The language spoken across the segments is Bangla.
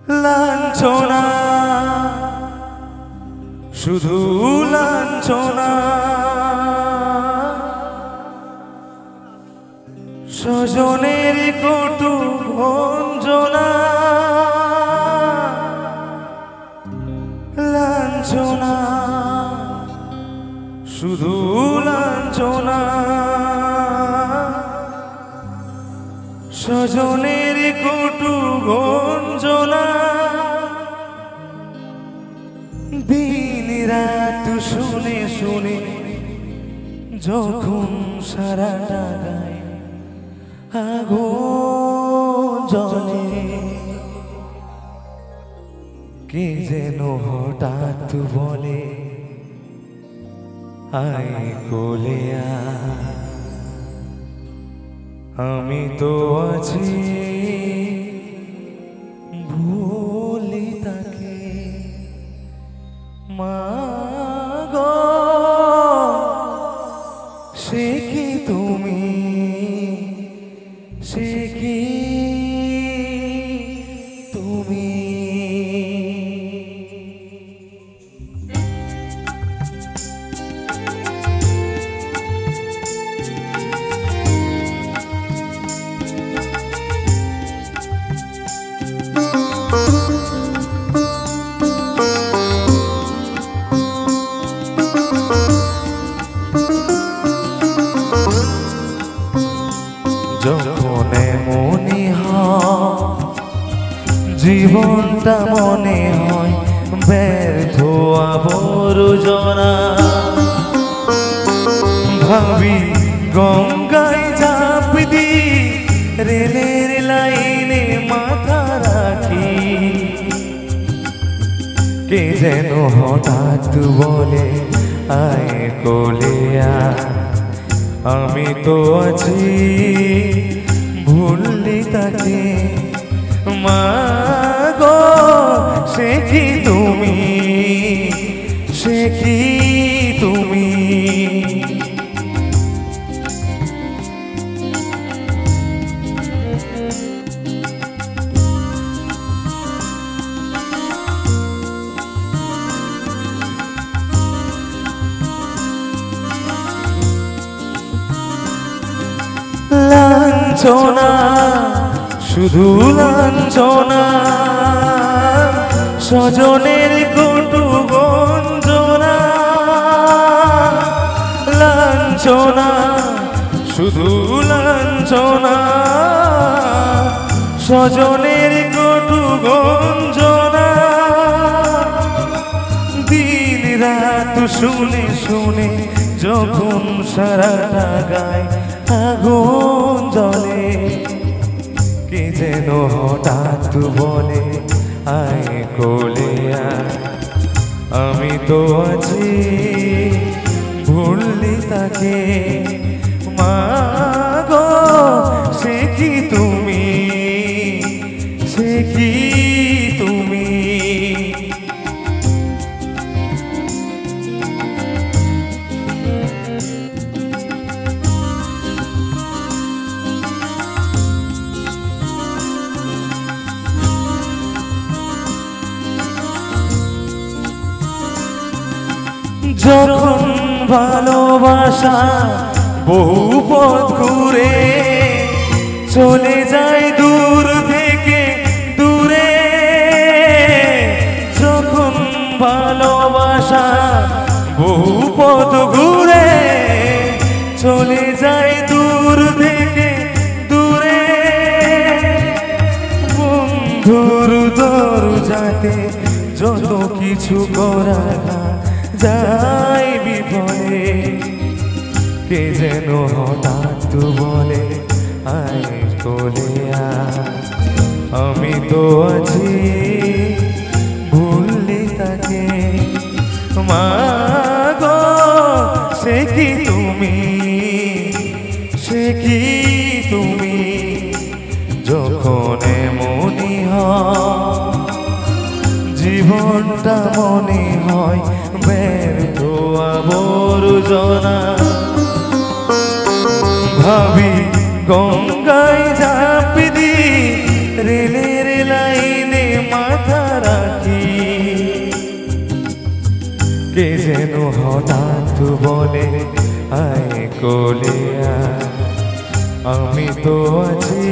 লাঞ্ছনা শুধু লাঞ্ছনা স্বজনের কটু ভঞ্জনা লাঞ্ছনা শুধু লাঞ্ছনা স্বজনের কটু ভঞ্জনা দিন রাত শুনে শুনে যখন সারাটা গায় আগুন জ্বলে কে যেন হঠাৎ বলে আয় কোলে আয়। আমি তো আছি ভুলি তাকে মা গো সে কি তুমি সে কি তুমি যখন মনে হয় জীবনটা মনে হয় ব্যর্থ আবর্জনা ভাবি গঙ্গায় ঝাঁপ দি রেলের লাইনে মাথা রাখি কে যেন হঠাৎ বলে আয় কোলে আয়। আমি তো আছি ভুললি তাকে মা গো সে কি তুমি সে কি তুমি লাঞ্ছনা শুধু লাঞ্ছনা স্বজনের কটু গঞ্জনা লাঞ্ছনা শুধু লাঞ্ছনা স্বজনের কটু গঞ্জনা দিন রাত শুনে শুনে যখন সারাটা গায় আগুন জ্বলে কে যেন হঠাৎ বলে আয় কোলে আয়। আমি তো আছি ভুললি তাকে মা গো সে কি তুমি সে কি তুমি যখন ভালোবাসা বহু পথ ঘুরে চলে যায় দূর থেকে দূরে যখন ভালোবাসা বহু পথ ঘুরে চলে যায় দূর থেকে দূরে বন্ধুর দরজাতে যত কিছু করা যাই বিফলে কে যেন হঠাৎ বলে আয় কোলে আয়। আমি তো আছি ভুললি তাকে মা গো সে কি তুমি সে কি তুমি যখন মনে হয় জীবনটা মনে হয় ব্যর্থ আবর্জনা ভাবি গঙ্গায় ঝাঁপ দি রেলের লাইনে মাথা যেন হঠাৎ বলে আয় কোলে আয়। আমি তো আছি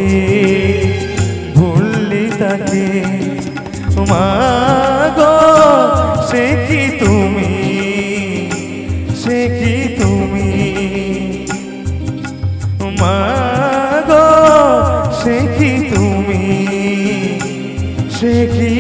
ভুললি তাকে, মা গো সে কি তুমি, সে কি তুমি, মা গো সে কি তুমি, সে কি